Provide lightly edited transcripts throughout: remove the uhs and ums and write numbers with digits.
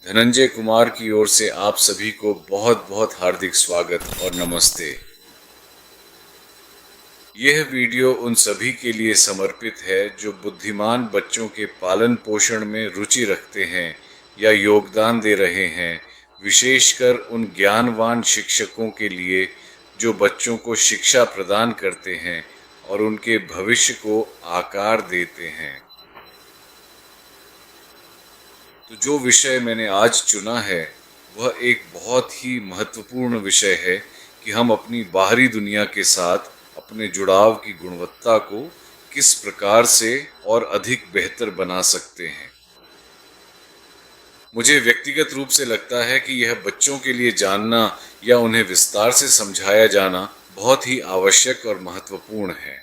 धनंजय कुमार की ओर से आप सभी को बहुत बहुत हार्दिक स्वागत और नमस्ते। यह वीडियो उन सभी के लिए समर्पित है जो बुद्धिमान बच्चों के पालन पोषण में रुचि रखते हैं या योगदान दे रहे हैं, विशेषकर उन ज्ञानवान शिक्षकों के लिए जो बच्चों को शिक्षा प्रदान करते हैं और उनके भविष्य को आकार देते हैं। तो जो विषय मैंने आज चुना है वह एक बहुत ही महत्वपूर्ण विषय है कि हम अपनी बाहरी दुनिया के साथ अपने जुड़ाव की गुणवत्ता को किस प्रकार से और अधिक बेहतर बना सकते हैं। मुझे व्यक्तिगत रूप से लगता है कि यह बच्चों के लिए जानना या उन्हें विस्तार से समझाया जाना बहुत ही आवश्यक और महत्वपूर्ण है।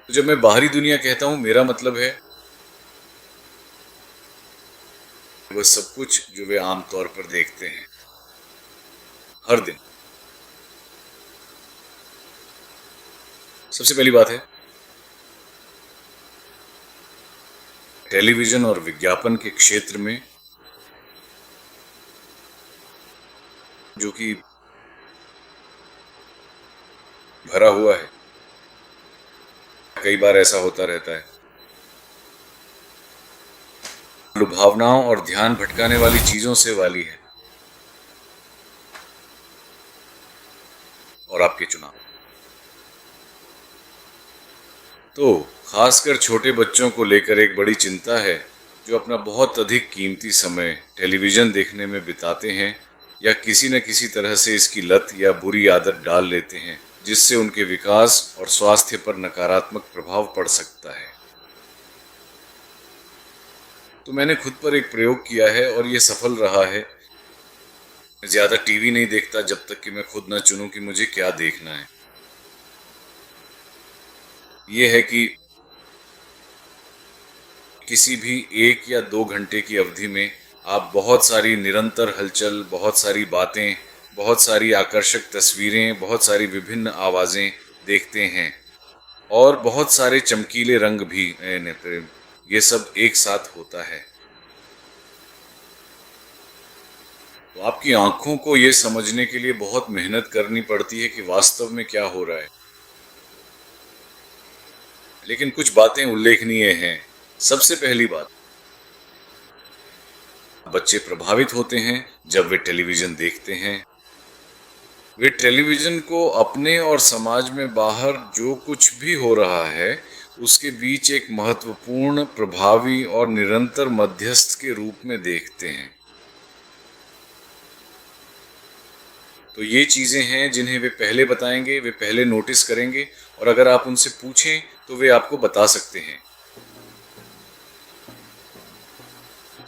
तो जब मैं बाहरी दुनिया कहता हूँ, मेरा मतलब है वह सब कुछ जो वे आमतौर पर देखते हैं हर दिन। सबसे पहली बात है टेलीविजन और विज्ञापन के क्षेत्र में जो कि भरा हुआ है। कई बार ऐसा होता रहता है, लुभावनाओं और ध्यान भटकाने वाली चीजों से वाली है और आपके चुनाव। तो खासकर छोटे बच्चों को लेकर एक बड़ी चिंता है जो अपना बहुत अधिक कीमती समय टेलीविजन देखने में बिताते हैं या किसी न किसी तरह से इसकी लत या बुरी आदत डाल लेते हैं, जिससे उनके विकास और स्वास्थ्य पर नकारात्मक प्रभाव पड़ सकता है। तो मैंने खुद पर एक प्रयोग किया है और ये सफल रहा है। ज़्यादा टीवी नहीं देखता जब तक कि मैं खुद न चुनूं कि मुझे क्या देखना है। ये है कि किसी भी 1 या 2 घंटे की अवधि में आप बहुत सारी निरंतर हलचल, बहुत सारी बातें, बहुत सारी आकर्षक तस्वीरें, बहुत सारी विभिन्न आवाज़ें देखते हैं और बहुत सारे चमकीले रंग भी, ये सब एक साथ होता है। तो आपकी आंखों को ये समझने के लिए बहुत मेहनत करनी पड़ती है कि वास्तव में क्या हो रहा है। लेकिन कुछ बातें उल्लेखनीय हैं। सबसे पहली बात, बच्चे प्रभावित होते हैं जब वे टेलीविजन देखते हैं। वे टेलीविजन को अपने और समाज में बाहर जो कुछ भी हो रहा है उसके बीच एक महत्वपूर्ण, प्रभावी और निरंतर मध्यस्थ के रूप में देखते हैं। तो ये चीज़ें हैं जिन्हें वे पहले बताएंगे, वे पहले नोटिस करेंगे और अगर आप उनसे पूछें तो वे आपको बता सकते हैं।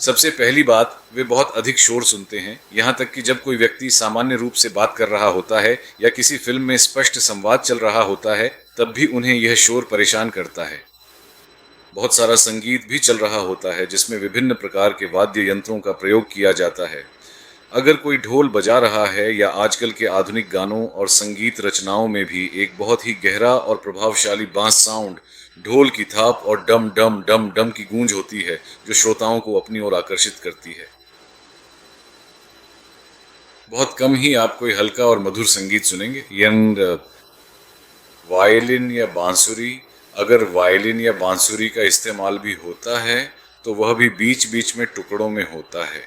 सबसे पहली बात, वे बहुत अधिक शोर सुनते हैं, यहाँ तक कि जब कोई व्यक्ति सामान्य रूप से बात कर रहा होता है या किसी फिल्म में स्पष्ट संवाद चल रहा होता है तब भी उन्हें यह शोर परेशान करता है। बहुत सारा संगीत भी चल रहा होता है जिसमें विभिन्न प्रकार के वाद्य यंत्रों का प्रयोग किया जाता है। अगर कोई ढोल बजा रहा है या आजकल के आधुनिक गानों और संगीत रचनाओं में भी एक बहुत ही गहरा और प्रभावशाली बांस साउंड, ढोल की थाप और डम डम डम डम की गूंज होती है जो श्रोताओं को अपनी ओर आकर्षित करती है। बहुत कम ही आप कोई हल्का और मधुर संगीत सुनेंगे। वायलिन या बांसुरी, अगर वायलिन या बांसुरी का इस्तेमाल भी होता है तो वह भी बीच बीच में टुकड़ों में होता है।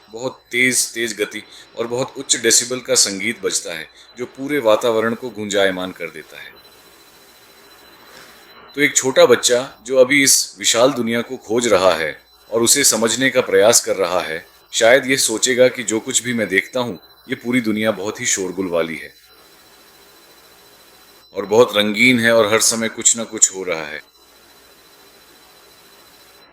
बहुत तेज गति और बहुत उच्च डेसिबल का संगीत बजता है जो पूरे वातावरण को गुंजायमान कर देता है। तो एक छोटा बच्चा जो अभी इस विशाल दुनिया को खोज रहा है और उसे समझने का प्रयास कर रहा है, शायद ये सोचेगा कि जो कुछ भी मैं देखता हूँ ये पूरी दुनिया बहुत ही शोरगुल वाली है और बहुत रंगीन है और हर समय कुछ ना कुछ हो रहा है।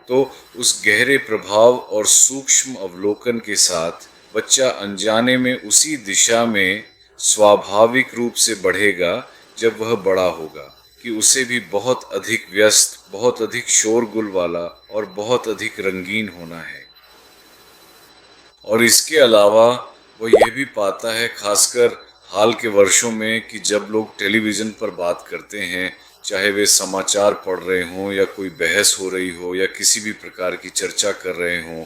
तो उस गहरे प्रभाव और सूक्ष्म अवलोकन के साथ बच्चा अनजाने में उसी दिशा में स्वाभाविक रूप से बढ़ेगा जब वह बड़ा होगा कि उसे भी बहुत अधिक व्यस्त, बहुत अधिक शोरगुल वाला और बहुत अधिक रंगीन होना है। और इसके अलावा वह यह भी पाता है, खासकर हाल के वर्षों में कि जब लोग टेलीविज़न पर बात करते हैं, चाहे वे समाचार पढ़ रहे हों या कोई बहस हो रही हो या किसी भी प्रकार की चर्चा कर रहे हों,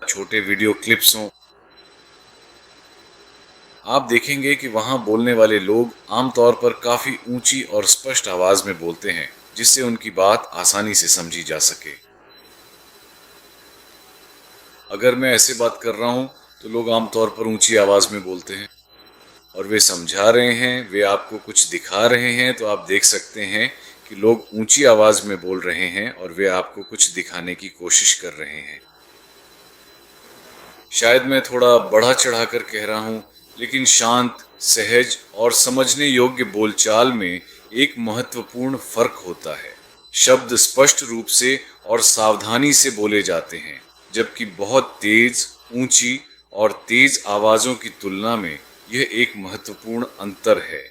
छोटे वीडियो क्लिप्स हों, आप देखेंगे कि वहाँ बोलने वाले लोग आमतौर पर काफ़ी ऊंची और स्पष्ट आवाज़ में बोलते हैं, जिससे उनकी बात आसानी से समझी जा सके। अगर मैं ऐसे बात कर रहा हूँ, तो लोग आमतौर पर ऊंची आवाज़ में बोलते हैं और वे समझा रहे हैं, वे आपको कुछ दिखा रहे हैं, तो आप देख सकते हैं कि लोग ऊंची आवाज़ में बोल रहे हैं और वे आपको कुछ दिखाने की कोशिश कर रहे हैं। शायद मैं थोड़ा बढ़ा चढ़ा कर कह रहा हूँ, लेकिन शांत, सहज और समझने योग्य बोलचाल में एक महत्वपूर्ण फर्क होता है। शब्द स्पष्ट रूप से और सावधानी से बोले जाते हैं, जबकि बहुत तेज, ऊंची और तेज आवाज़ों की तुलना में यह एक महत्वपूर्ण अंतर है।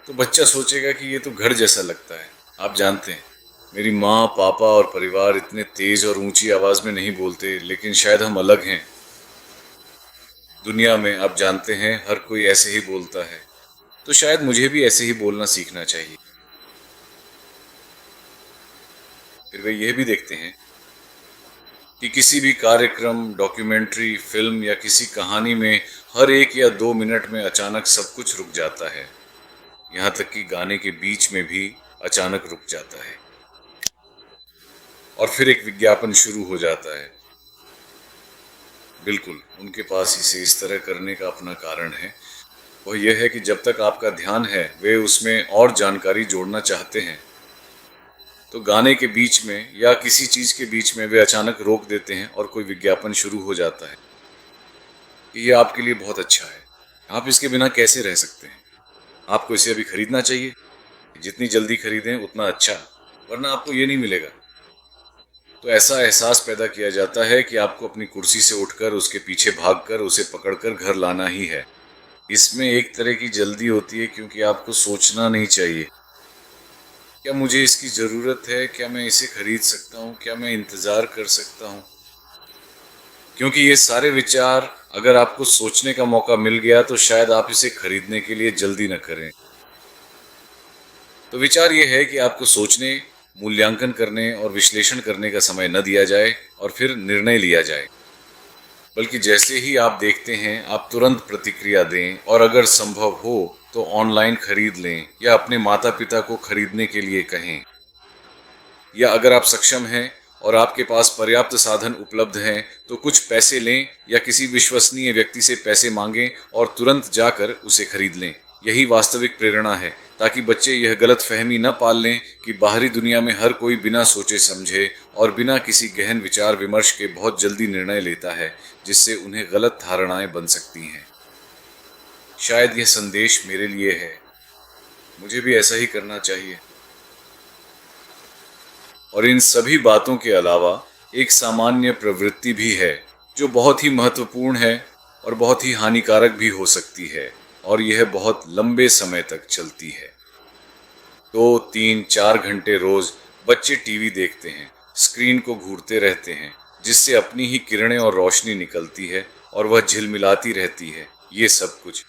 तो बच्चा सोचेगा कि ये तो घर जैसा लगता है। आप जानते हैं, मेरी माँ, पापा और परिवार इतने तेज और ऊंची आवाज़ में नहीं बोलते, लेकिन शायद हम अलग हैं। दुनिया में आप जानते हैं हर कोई ऐसे ही बोलता है, तो शायद मुझे भी ऐसे ही बोलना सीखना चाहिए। फिर वे यह भी देखते हैं कि किसी भी कार्यक्रम, डॉक्यूमेंट्री, फिल्म या किसी कहानी में हर 1 या 2 मिनट में अचानक सब कुछ रुक जाता है। यहाँ तक कि गाने के बीच में भी अचानक रुक जाता है और फिर एक विज्ञापन शुरू हो जाता है। बिल्कुल, उनके पास इसे इस तरह करने का अपना कारण है। वह यह है कि जब तक आपका ध्यान है, वे उसमें और जानकारी जोड़ना चाहते हैं, तो गाने के बीच में या किसी चीज़ के बीच में वे अचानक रोक देते हैं और कोई विज्ञापन शुरू हो जाता है कि ये आपके लिए बहुत अच्छा है, आप इसके बिना कैसे रह सकते हैं, आपको इसे अभी खरीदना चाहिए, जितनी जल्दी खरीदें उतना अच्छा, वरना आपको ये नहीं मिलेगा। तो ऐसा एहसास पैदा किया जाता है कि आपको अपनी कुर्सी से उठकर उसके पीछे भागकर उसे पकड़कर घर लाना ही है। इसमें एक तरह की जल्दी होती है, क्योंकि आपको सोचना नहीं चाहिए, क्या मुझे इसकी ज़रूरत है, क्या मैं इसे खरीद सकता हूँ, क्या मैं इंतज़ार कर सकता हूँ। क्योंकि ये सारे विचार, अगर आपको सोचने का मौका मिल गया तो शायद आप इसे खरीदने के लिए जल्दी न करें। तो विचार ये है कि आपको सोचने, मूल्यांकन करने और विश्लेषण करने का समय न दिया जाए और फिर निर्णय लिया जाए, बल्कि जैसे ही आप देखते हैं आप तुरंत प्रतिक्रिया दें और अगर संभव हो तो ऑनलाइन खरीद लें या अपने माता पिता को खरीदने के लिए कहें। या अगर आप सक्षम हैं और आपके पास पर्याप्त साधन उपलब्ध हैं तो कुछ पैसे लें या किसी विश्वसनीय व्यक्ति से पैसे मांगें और तुरंत जाकर उसे खरीद लें। यही वास्तविक प्रेरणा है, ताकि बच्चे यह गलत फहमी न पाल लें कि बाहरी दुनिया में हर कोई बिना सोचे समझे और बिना किसी गहन विचार विमर्श के बहुत जल्दी निर्णय लेता है, जिससे उन्हें गलत धारणाएं बन सकती हैं। शायद यह संदेश मेरे लिए है, मुझे भी ऐसा ही करना चाहिए। और इन सभी बातों के अलावा एक सामान्य प्रवृत्ति भी है जो बहुत ही महत्वपूर्ण है और बहुत ही हानिकारक भी हो सकती है, और यह बहुत लंबे समय तक चलती है। 2, 3, 4 घंटे रोज बच्चे टीवी देखते हैं, स्क्रीन को घूरते रहते हैं, जिससे अपनी ही किरणें और रोशनी निकलती है और वह झिलमिलाती रहती है। ये सब कुछ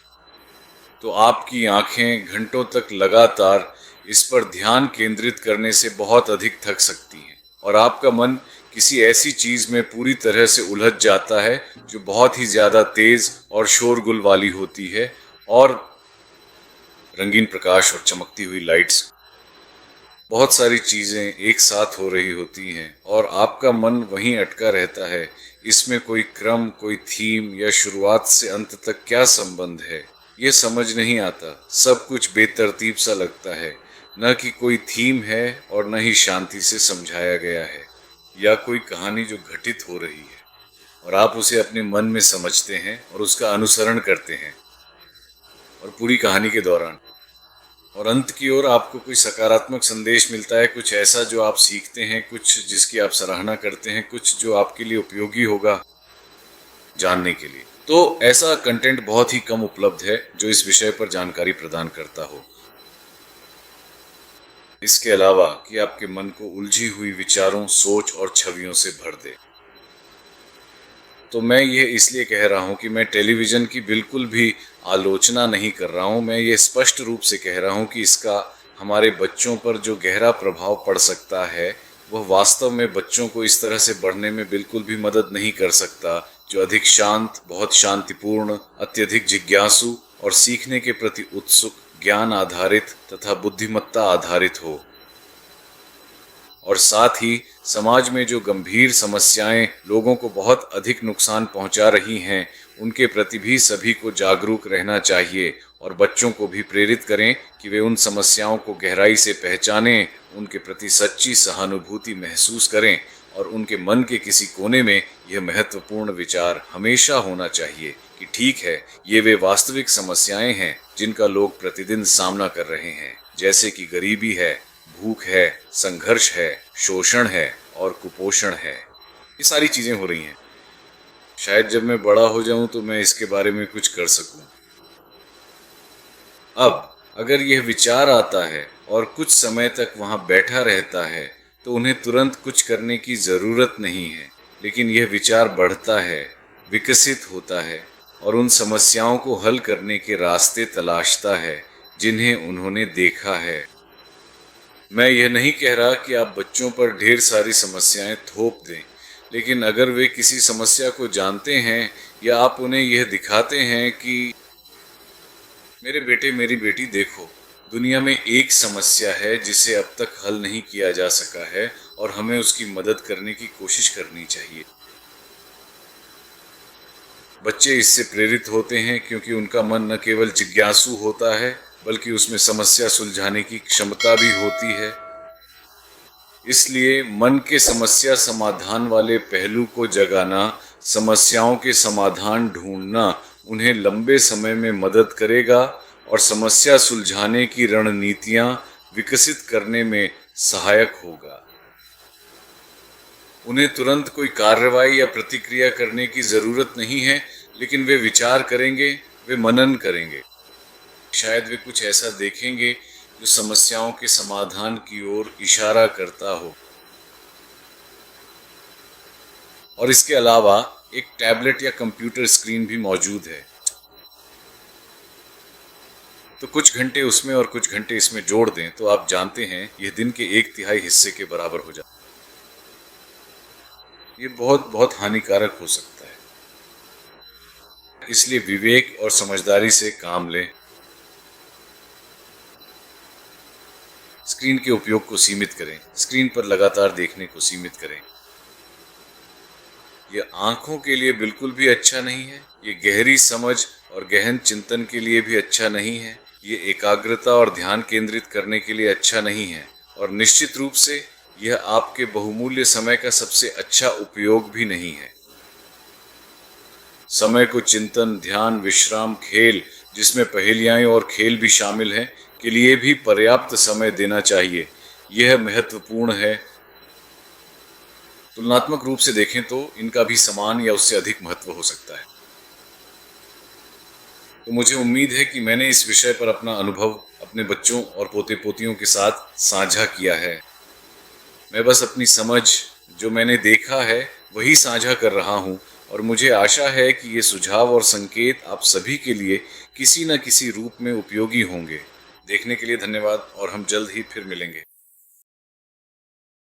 तो आपकी आंखें घंटों तक लगातार इस पर ध्यान केंद्रित करने से बहुत अधिक थक सकती हैं और आपका मन किसी ऐसी चीज में पूरी तरह से उलझ जाता है जो बहुत ही ज्यादा तेज और शोरगुल वाली होती है, और रंगीन प्रकाश और चमकती हुई लाइट्स, बहुत सारी चीजें एक साथ हो रही होती हैं और आपका मन वहीं अटका रहता है। इसमें कोई क्रम, कोई थीम या शुरुआत से अंत तक क्या संबंध है, ये समझ नहीं आता। सब कुछ बेतरतीब सा लगता है, न कि कोई थीम है और न ही शांति से समझाया गया है, या कोई कहानी जो घटित हो रही है और आप उसे अपने मन में समझते हैं और उसका अनुसरण करते हैं और पूरी कहानी के दौरान, और अंत की ओर आपको कोई सकारात्मक संदेश मिलता है, कुछ ऐसा जो आप सीखते हैं, कुछ जिसकी आप सराहना करते हैं, कुछ जो आपके लिए उपयोगी होगा जानने के लिए। तो ऐसा कंटेंट बहुत ही कम उपलब्ध है जो इस विषय पर जानकारी प्रदान करता हो, इसके अलावा कि आपके मन को उलझी हुई विचारों, सोच और छवियों से भर दे। तो मैं ये इसलिए कह रहा हूँ कि मैं टेलीविज़न की बिल्कुल भी आलोचना नहीं कर रहा हूँ। मैं ये स्पष्ट रूप से कह रहा हूँ कि इसका हमारे बच्चों पर जो गहरा प्रभाव पड़ सकता है, वह वास्तव में बच्चों को इस तरह से बढ़ने में बिल्कुल भी मदद नहीं कर सकता, जो अधिक शांत, बहुत शांतिपूर्ण, अत्यधिक जिज्ञासु और सीखने के प्रति उत्सुक, ज्ञान आधारित तथा बुद्धिमत्ता आधारित हो। और साथ ही समाज में जो गंभीर समस्याएं लोगों को बहुत अधिक नुकसान पहुंचा रही हैं, उनके प्रति भी सभी को जागरूक रहना चाहिए और बच्चों को भी प्रेरित करें कि वे उन समस्याओं को गहराई से पहचानें, उनके प्रति सच्ची सहानुभूति महसूस करें और उनके मन के किसी कोने में यह महत्वपूर्ण विचार हमेशा होना चाहिए कि ठीक है, ये वे वास्तविक समस्याएं हैं जिनका लोग प्रतिदिन सामना कर रहे हैं, जैसे कि गरीबी है, भूख है, संघर्ष है, शोषण है और कुपोषण है। ये सारी चीजें हो रही हैं। शायद जब मैं बड़ा हो जाऊं तो मैं इसके बारे में कुछ कर सकूं। अब अगर यह विचार आता है और कुछ समय तक वहां बैठा रहता है तो उन्हें तुरंत कुछ करने की जरूरत नहीं है, लेकिन यह विचार बढ़ता है, विकसित होता है और उन समस्याओं को हल करने के रास्ते तलाशता है जिन्हें उन्होंने देखा है। मैं यह नहीं कह रहा कि आप बच्चों पर ढेर सारी समस्याएं थोप दें, लेकिन अगर वे किसी समस्या को जानते हैं या आप उन्हें यह दिखाते हैं कि मेरे बेटे मेरी बेटी देखो, दुनिया में एक समस्या है जिसे अब तक हल नहीं किया जा सका है और हमें उसकी मदद करने की कोशिश करनी चाहिए। बच्चे इससे प्रेरित होते हैं क्योंकि उनका मन न केवल जिज्ञासु होता है बल्कि उसमें समस्या सुलझाने की क्षमता भी होती है। इसलिए मन के समस्या समाधान वाले पहलू को जगाना, समस्याओं के समाधान ढूंढना उन्हें लंबे समय में मदद करेगा और समस्या सुलझाने की रणनीतियां विकसित करने में सहायक होगा। उन्हें तुरंत कोई कार्रवाई या प्रतिक्रिया करने की जरूरत नहीं है, लेकिन वे विचार करेंगे, वे मनन करेंगे। शायद वे कुछ ऐसा देखेंगे जो समस्याओं के समाधान की ओर इशारा करता हो। और इसके अलावा एक टैबलेट या कंप्यूटर स्क्रीन भी मौजूद है, तो कुछ घंटे उसमें और कुछ घंटे इसमें जोड़ दें तो आप जानते हैं यह दिन के 1/3 हिस्से के बराबर हो जाता है। ये बहुत बहुत हानिकारक हो सकता है। इसलिए विवेक और समझदारी से काम लें। स्क्रीन के उपयोग को सीमित करें, स्क्रीन पर लगातार देखने को सीमित करें। यह आंखों के लिए बिल्कुल भी अच्छा नहीं है, ये गहरी समझ और गहन चिंतन के लिए भी अच्छा नहीं है, ये एकाग्रता और ध्यान केंद्रित करने के लिए अच्छा नहीं है और निश्चित रूप से यह आपके बहुमूल्य समय का सबसे अच्छा उपयोग भी नहीं है। समय को चिंतन, ध्यान, विश्राम, खेल, जिसमें पहेलियां और खेल भी शामिल हैं, के लिए भी पर्याप्त समय देना चाहिए। यह महत्वपूर्ण है। तुलनात्मक रूप से देखें तो इनका भी समान या उससे अधिक महत्व हो सकता है। तो मुझे उम्मीद है कि मैंने इस विषय पर अपना अनुभव अपने बच्चों और पोते पोतियों के साथ साझा किया है। मैं बस अपनी समझ, जो मैंने देखा है, वही साझा कर रहा हूँ और मुझे आशा है कि ये सुझाव और संकेत आप सभी के लिए किसी न किसी रूप में उपयोगी होंगे। देखने के लिए धन्यवाद और हम जल्द ही फिर मिलेंगे।